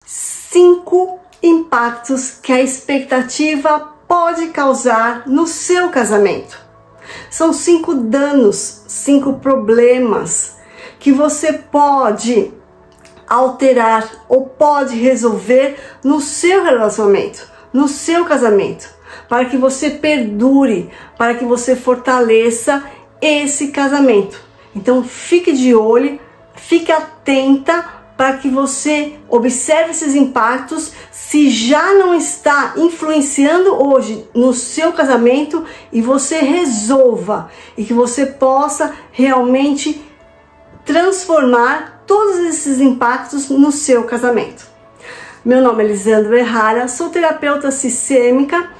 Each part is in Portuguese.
5 impactos que a expectativa pode causar no seu casamento. São 5 danos, 5 problemas que você pode alterar ou pode resolver no seu relacionamento, no seu casamento, para que você perdure, para que você fortaleça esse casamento. Então fique de olho, fique atenta para que você observe esses impactos, se já não está influenciando hoje no seu casamento, e você resolva e que você possa realmente transformar todos esses impactos no seu casamento. Meu nome é Lisandro Errara, sou terapeuta sistêmica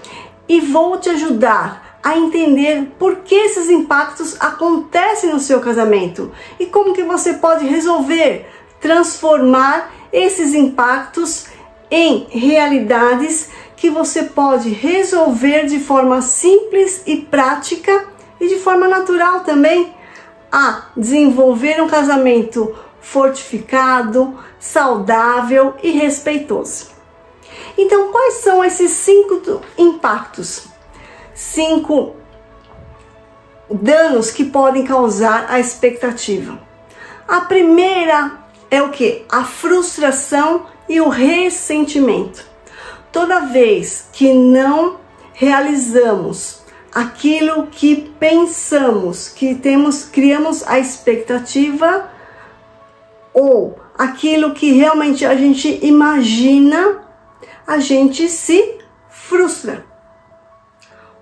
e vou te ajudar a entender por que esses impactos acontecem no seu casamento e como que você pode resolver, transformar esses impactos em realidades que você pode resolver de forma simples e prática e de forma natural também, a desenvolver um casamento fortificado, saudável e respeitoso. Então, quais são esses 5 impactos? 5 danos que podem causar a expectativa. A primeira é o que? A frustração e o ressentimento. Toda vez que não realizamos aquilo que pensamos, que criamos a expectativa, ou aquilo que realmente a gente imagina, a gente se frustra.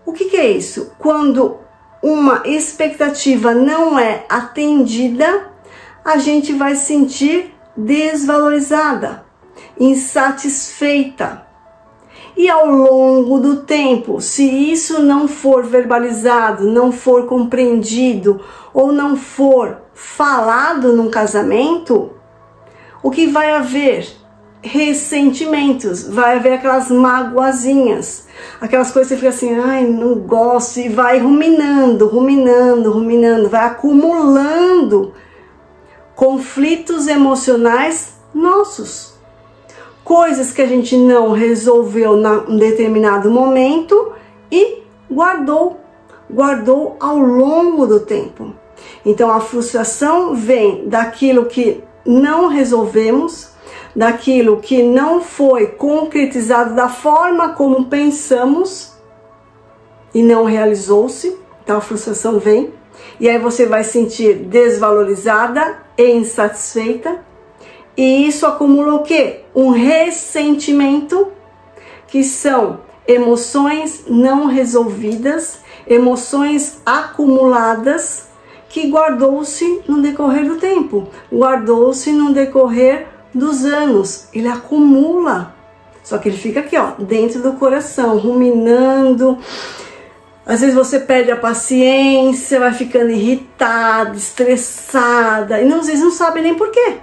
O que é isso? Quando uma expectativa não é atendida, a gente vai se sentir desvalorizada, insatisfeita. E ao longo do tempo, se isso não for verbalizado, não for compreendido ou não for falado num casamento, o que vai haver? Ressentimentos, vai haver aquelas magoazinhas, aquelas coisas que você fica assim, ai, não gosto, e vai ruminando, vai acumulando conflitos emocionais nossos. Coisas que a gente não resolveu em determinado momento e guardou ao longo do tempo. Então a frustração vem daquilo que não resolvemos, daquilo que não foi concretizado da forma como pensamos e não realizou-se. Então a frustração vem e aí você vai se sentir desvalorizada e insatisfeita. E isso acumula o quê? Um ressentimento, que são emoções não resolvidas, emoções acumuladas, que guardou-se no decorrer do tempo, guardou-se no decorrer dos anos. Ele acumula, só que ele fica aqui, ó, dentro do coração, ruminando. Às vezes você perde a paciência, vai ficando irritada, estressada, e às vezes não sabe nem por quê.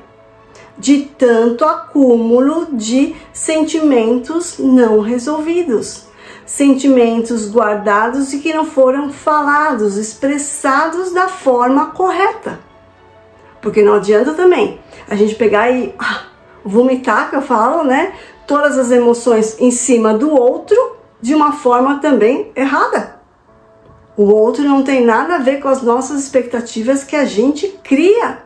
De tanto acúmulo de sentimentos não resolvidos, sentimentos guardados e que não foram falados, expressados da forma correta. Porque não adianta também a gente pegar e vomitar, que eu falo, né? Todas as emoções em cima do outro de uma forma também errada. O outro não tem nada a ver com as nossas expectativas que a gente cria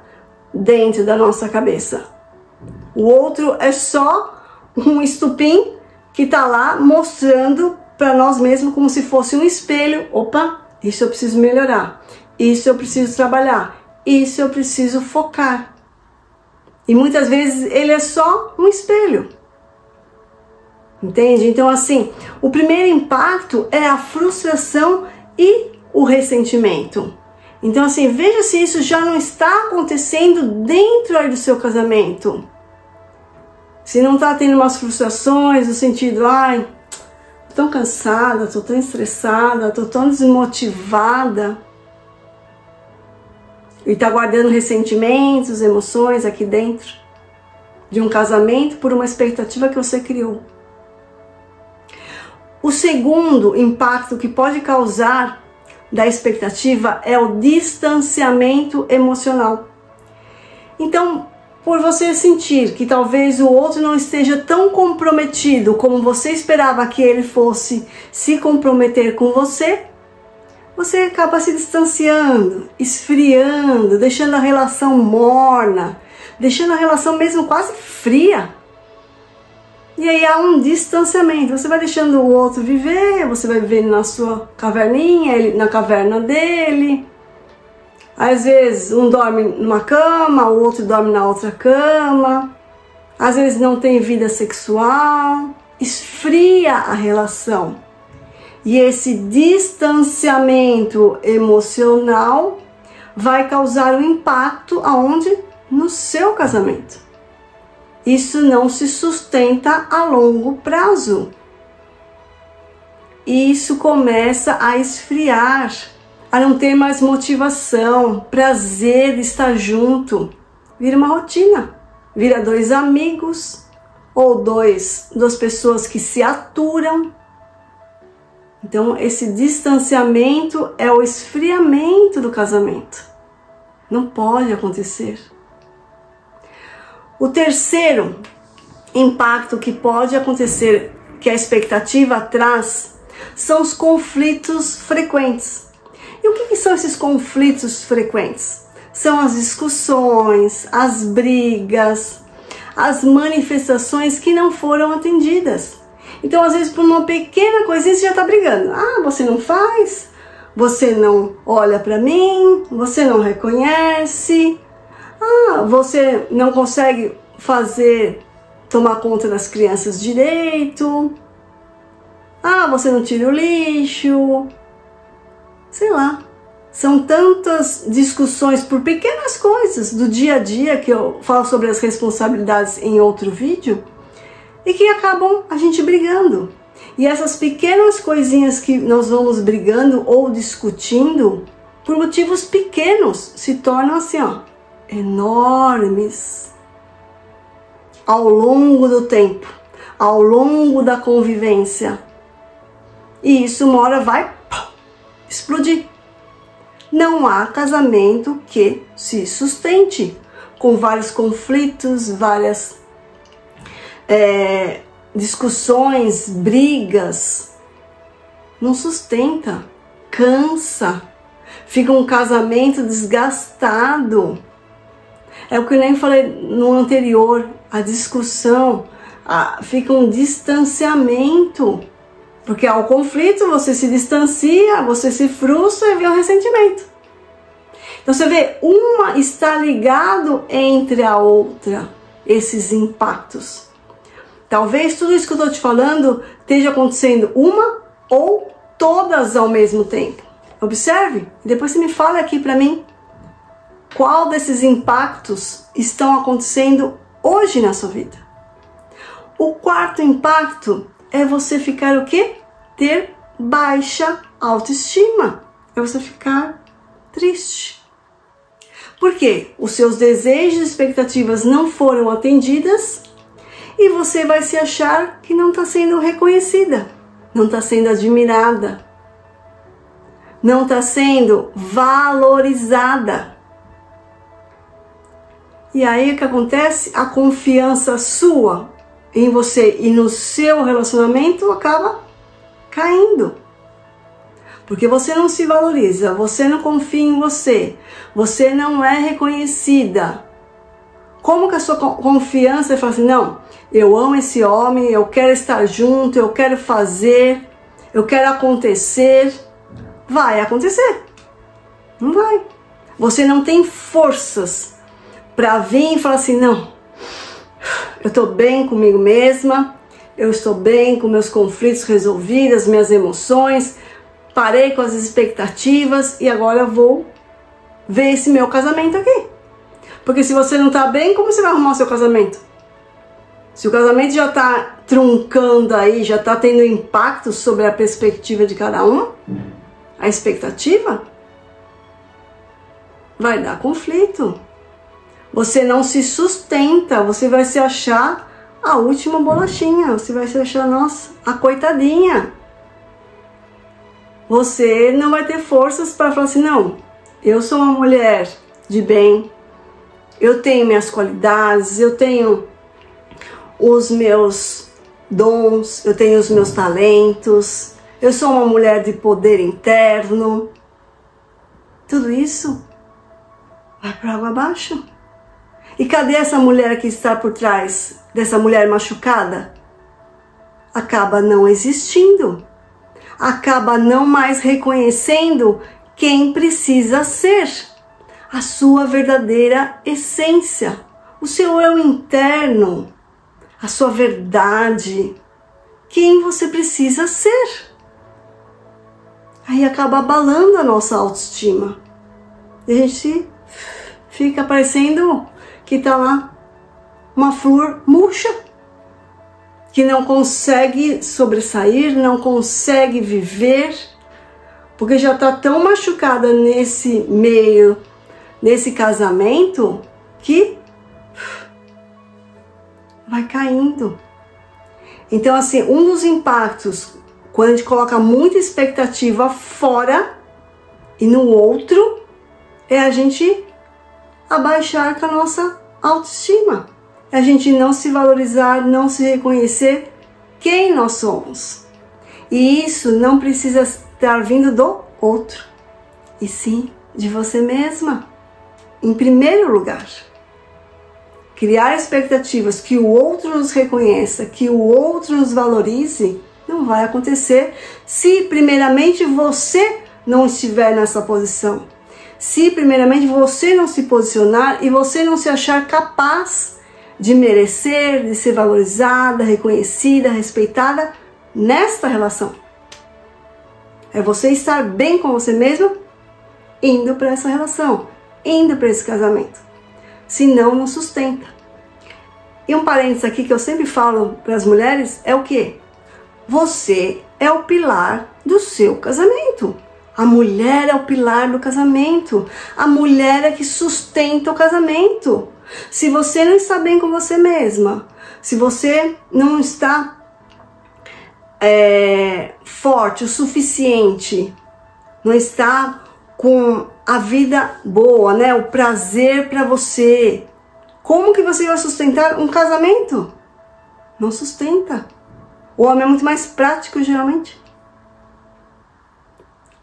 dentro da nossa cabeça. O outro é só um estupim que tá lá mostrando para nós mesmos como se fosse um espelho. Opa, isso eu preciso melhorar, isso eu preciso trabalhar, isso eu preciso focar. E muitas vezes ele é só um espelho. Entende? Então assim, o primeiro impacto é a frustração e o ressentimento. Então assim, veja se isso já não está acontecendo dentro aí do seu casamento. Se não está tendo umas frustrações no sentido, ai, tô tão cansada, tô tão estressada, tô tão desmotivada. E está guardando ressentimentos, emoções aqui dentro de um casamento por uma expectativa que você criou. O segundo impacto que pode causar da expectativa é o distanciamento emocional. Então, por você sentir que talvez o outro não esteja tão comprometido como você esperava que ele fosse se comprometer com você, você acaba se distanciando, esfriando, deixando a relação morna, deixando a relação mesmo quase fria. E aí há um distanciamento, você vai deixando o outro viver, você vai vivendo na sua caverninha, ele na caverna dele. Às vezes um dorme numa cama, o outro dorme na outra cama. Às vezes não tem vida sexual, esfria a relação. E esse distanciamento emocional vai causar um impacto aonde? No seu casamento. Isso não se sustenta a longo prazo. Isso começa a esfriar, a não ter mais motivação, prazer de estar junto. Vira uma rotina, vira dois amigos ou duas pessoas que se aturam. Então esse distanciamento é o esfriamento do casamento. Não pode acontecer. O terceiro impacto que pode acontecer, que a expectativa traz, são os conflitos frequentes. E o que são esses conflitos frequentes? São as discussões, as brigas, as manifestações que não foram atendidas. Então, às vezes, por uma pequena coisinha, você já está brigando. Ah, você não faz, você não olha para mim, você não reconhece, você não consegue tomar conta das crianças direito, você não tira o lixo, sei lá. São tantas discussões por pequenas coisas do dia a dia, que eu falo sobre as responsabilidades em outro vídeo, e que acabam a gente brigando. E essas pequenas coisinhas que nós vamos brigando ou discutindo, por motivos pequenos, se tornam assim, enormes. Ao longo do tempo, ao longo da convivência. E isso uma hora vai explodir. Não há casamento que se sustente, com vários conflitos, várias discussões, brigas. Não sustenta, cansa, fica um casamento desgastado. É o que eu nem falei no anterior, a discussão, fica um distanciamento. Porque ao conflito você se distancia, você se frustra e vem um ressentimento. Então você vê, uma está ligado entre a outra, esses impactos. Talvez tudo isso que eu estou te falando esteja acontecendo uma ou todas ao mesmo tempo. Observe, depois você me fala aqui para mim qual desses impactos estão acontecendo hoje na sua vida. O quarto impacto é você ficar o quê? Ter baixa autoestima. É você ficar triste. Por quê? Os seus desejos e expectativas não foram atendidas e você vai se achar que não está sendo reconhecida, não está sendo admirada, não está sendo valorizada. E aí o que acontece? A confiança sua em você e no seu relacionamento acaba caindo. Porque você não se valoriza, você não confia em você, você não é reconhecida. Como que a sua confiança fala assim, não, eu amo esse homem, eu quero estar junto, eu quero fazer, eu quero acontecer. Vai acontecer. Não vai. Você não tem forças para vir e falar assim, não, eu estou bem comigo mesma, eu estou bem com meus conflitos resolvidos, minhas emoções, parei com as expectativas e agora eu vou ver esse meu casamento aqui. Porque se você não está bem, como você vai arrumar o seu casamento? Se o casamento já está truncando aí, já está tendo impacto sobre a perspectiva de cada um, a expectativa, vai dar conflito. Você não se sustenta, você vai se achar a última bolachinha, você vai se achar, nossa, a coitadinha. Você não vai ter forças para falar assim, não, eu sou uma mulher de bem, eu tenho minhas qualidades, eu tenho os meus dons, eu tenho os meus talentos, eu sou uma mulher de poder interno. Tudo isso vai para água abaixo. E cadê essa mulher que está por trás dessa mulher machucada? Acaba não existindo. Acaba não mais reconhecendo quem precisa ser. A sua verdadeira essência. O seu eu interno. A sua verdade. Quem você precisa ser. Aí acaba abalando a nossa autoestima. E a gente fica parecendo que tá lá uma flor murcha, que não consegue sobressair, não consegue viver, porque já tá tão machucada nesse meio, nesse casamento, que vai caindo. Então, assim, um dos impactos, quando a gente coloca muita expectativa fora e no outro, é a gente abaixar com a nossa autoestima. É a gente não se valorizar, não se reconhecer quem nós somos. E isso não precisa estar vindo do outro, e sim de você mesma. Em primeiro lugar, criar expectativas que o outro nos reconheça, que o outro nos valorize, não vai acontecer se primeiramente você não estiver nessa posição. Se primeiramente você não se posicionar e você não se achar capaz de merecer, de ser valorizada, reconhecida, respeitada nesta relação. É você estar bem com você mesmo indo para essa relação, indo para esse casamento. Senão não sustenta. E um parênteses aqui que eu sempre falo para as mulheres é o quê? Você é o pilar do seu casamento. A mulher é o pilar do casamento. A mulher é que sustenta o casamento. Se você não está bem com você mesma, se você não está forte o suficiente, não está com a vida boa, né? O prazer para você, como que você vai sustentar um casamento? Não sustenta. O homem é muito mais prático, geralmente.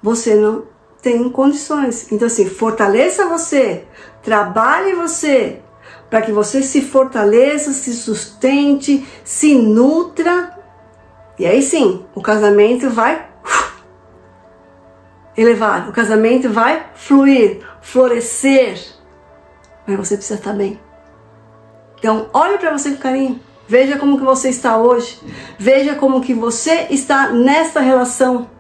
Você não tem condições. Então, assim, fortaleça você, trabalhe você, para que você se fortaleça, se sustente, se nutra. E aí sim, o casamento vai elevar, o casamento vai fluir, florescer. Mas você precisa estar bem. Então, olhe para você com carinho. Veja como que você está hoje. Veja como que você está nessa relação.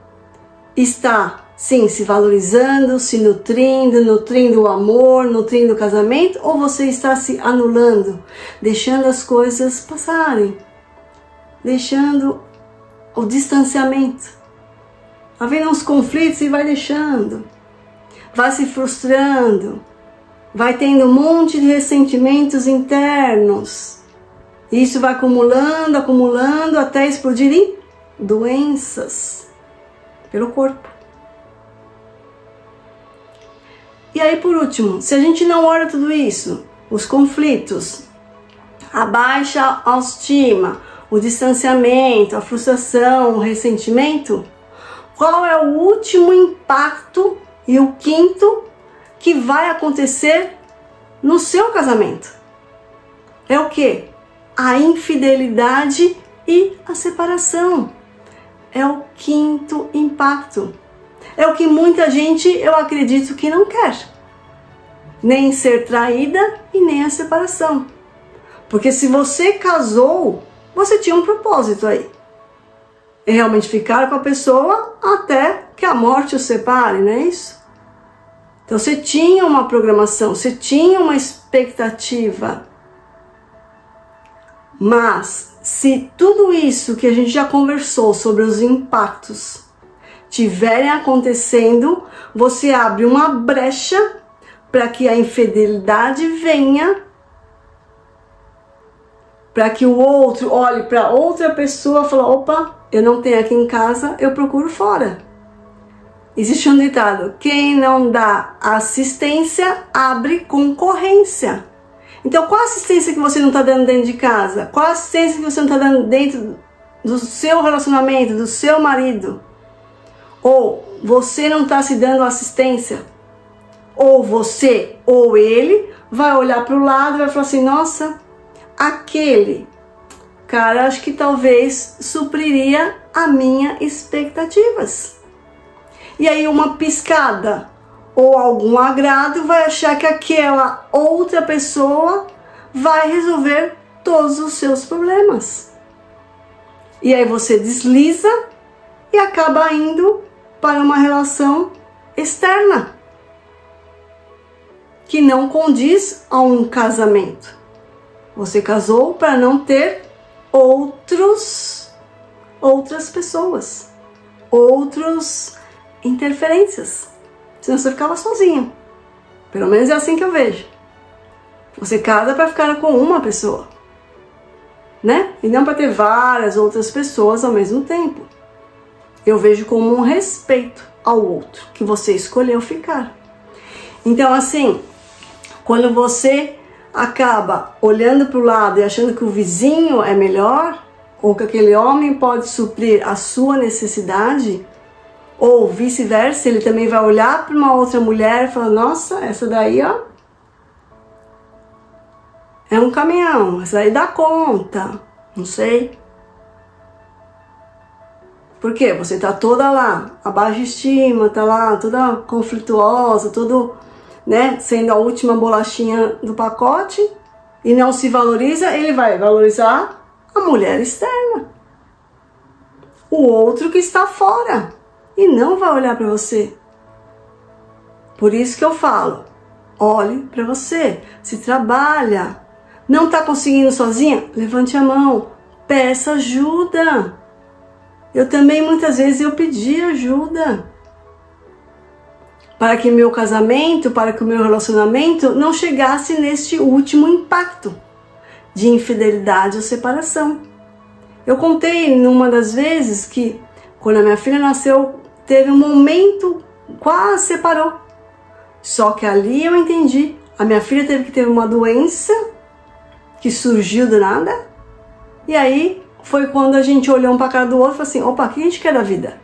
Está, sim, se valorizando, se nutrindo, nutrindo o amor, nutrindo o casamento, ou você está se anulando, deixando as coisas passarem, deixando o distanciamento. Havendo uns conflitos e vai deixando, vai se frustrando, vai tendo um monte de ressentimentos internos. Isso vai acumulando, acumulando, até explodir em doenças pelo corpo. E aí, por último, se a gente não olha tudo isso, os conflitos, a baixa autoestima, o distanciamento, a frustração, o ressentimento, qual é o último impacto e o quinto que vai acontecer no seu casamento? É o quê? A infidelidade e a separação. É o quinto impacto. É o que muita gente, eu acredito, que não quer. Nem ser traída e nem a separação. Porque se você casou, você tinha um propósito aí. É realmente ficar com a pessoa até que a morte os separe, não é isso? Então você tinha uma programação, você tinha uma expectativa. Mas se tudo isso que a gente já conversou sobre os impactos tiverem acontecendo, você abre uma brecha para que a infidelidade venha, para que o outro olhe para outra pessoa e fale, opa, eu não tenho aqui em casa, eu procuro fora. Existe um ditado, quem não dá assistência, abre concorrência. Então, qual a assistência que você não está dando dentro de casa? Qual a assistência que você não está dando dentro do seu relacionamento, do seu marido? Ou você não está se dando assistência? Ou você ou ele vai olhar para o lado e vai falar assim, nossa, aquele cara acho que talvez supriria as minhas expectativas. E aí uma piscada ou algum agrado vai achar que aquela outra pessoa vai resolver todos os seus problemas. E aí você desliza e acaba indo para uma relação externa que não condiz a um casamento. Você casou para não ter outras pessoas, outras interferências. Senão você ficava sozinho. Pelo menos é assim que eu vejo. Você casa para ficar com uma pessoa, né? E não para ter várias outras pessoas ao mesmo tempo. Eu vejo como um respeito ao outro que você escolheu ficar. Então, assim, quando você acaba olhando para o lado e achando que o vizinho é melhor, ou que aquele homem pode suprir a sua necessidade, ou vice-versa, ele também vai olhar para uma outra mulher e falar, nossa, essa daí, ó, é um caminhão, essa daí dá conta, não sei. Por quê? Você tá toda lá, a baixa estima, tá lá, toda conflituosa, tudo, né, sendo a última bolachinha do pacote e não se valoriza, ele vai valorizar a mulher externa, o outro que está fora, e não vai olhar para você. Por isso que eu falo, olhe para você, se trabalha, não está conseguindo sozinha, levante a mão, peça ajuda. Eu também muitas vezes eu pedi ajuda para que meu casamento, para que o meu relacionamento não chegasse neste último impacto de infidelidade ou separação. Eu contei numa das vezes que quando a minha filha nasceu, teve um momento, quase separou. Só que ali eu entendi, a minha filha teve que ter uma doença que surgiu do nada, e aí foi quando a gente olhou um para a cara do outro e falou assim, opa, o que a gente quer da vida?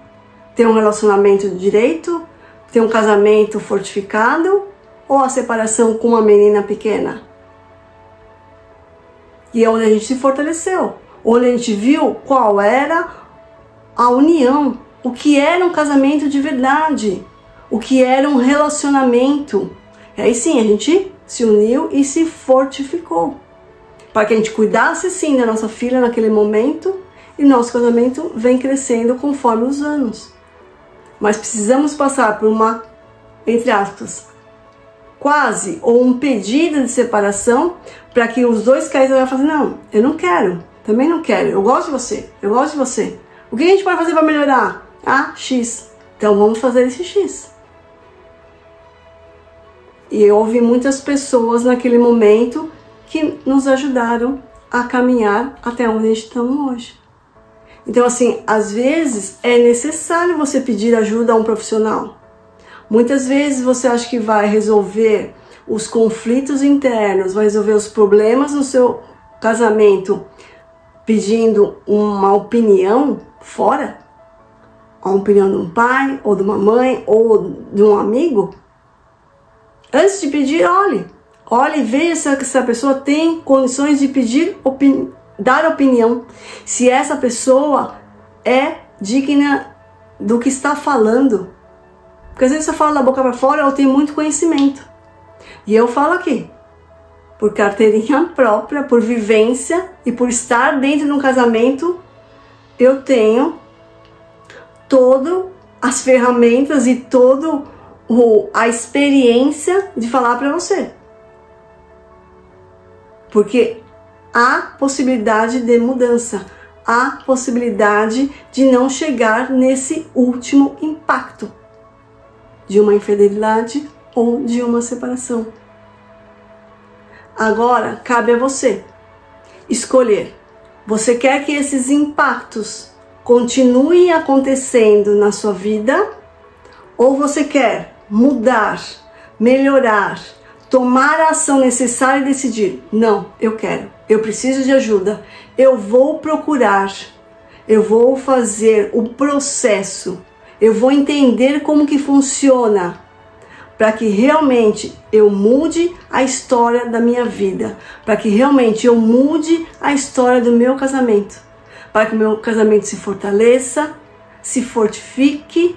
Ter um relacionamento de direito? Ter um casamento fortificado? Ou a separação com uma menina pequena? E é onde a gente se fortaleceu. Onde a gente viu qual era a união. O que era um casamento de verdade. O que era um relacionamento. E aí sim, a gente se uniu e se fortificou. Para que a gente cuidasse sim da nossa filha naquele momento, e nosso casamento vem crescendo conforme os anos. Mas precisamos passar por uma, entre aspas, quase ou um pedido de separação, para que os dois casais vão falar, não, eu não quero, também não quero, eu gosto de você, eu gosto de você. O que a gente pode fazer para melhorar? Ah, X. Então vamos fazer esse X. E eu ouvi muitas pessoas naquele momento que nos ajudaram a caminhar até onde estamos hoje. Então, assim, às vezes é necessário você pedir ajuda a um profissional. Muitas vezes você acha que vai resolver os conflitos internos, vai resolver os problemas no seu casamento pedindo uma opinião fora, a opinião de um pai, ou de uma mãe, ou de um amigo. Antes de pedir, olhe e veja se essa pessoa tem condições de pedir, dar opinião. Se essa pessoa é digna do que está falando. Porque às vezes você fala da boca para fora ou tem muito conhecimento. E eu falo aqui, por carteirinha própria, por vivência e por estar dentro de um casamento, eu tenho todas as ferramentas e toda a experiência de falar para você. Porque há possibilidade de mudança, há possibilidade de não chegar nesse último impacto de uma infidelidade ou de uma separação. Agora, cabe a você escolher. Você quer que esses impactos continuem acontecendo na sua vida? Ou você quer mudar, melhorar, tomar a ação necessária e decidir: não, eu quero, eu preciso de ajuda, eu vou procurar, eu vou fazer o processo, eu vou entender como que funciona, para que realmente eu mude a história da minha vida, para que realmente eu mude a história do meu casamento, para que o meu casamento se fortaleça, se fortifique,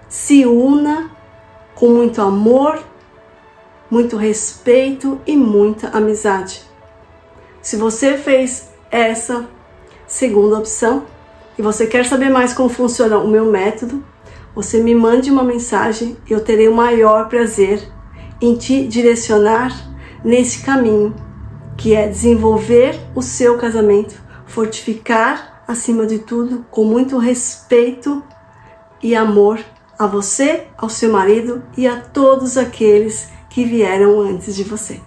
se una com muito amor, muito respeito e muita amizade. Se você fez essa segunda opção e você quer saber mais como funciona o meu método, você me mande uma mensagem e eu terei o maior prazer em te direcionar nesse caminho, que é desenvolver o seu casamento, fortificar acima de tudo, com muito respeito e amor a você, ao seu marido e a todos aqueles que vieram antes de você.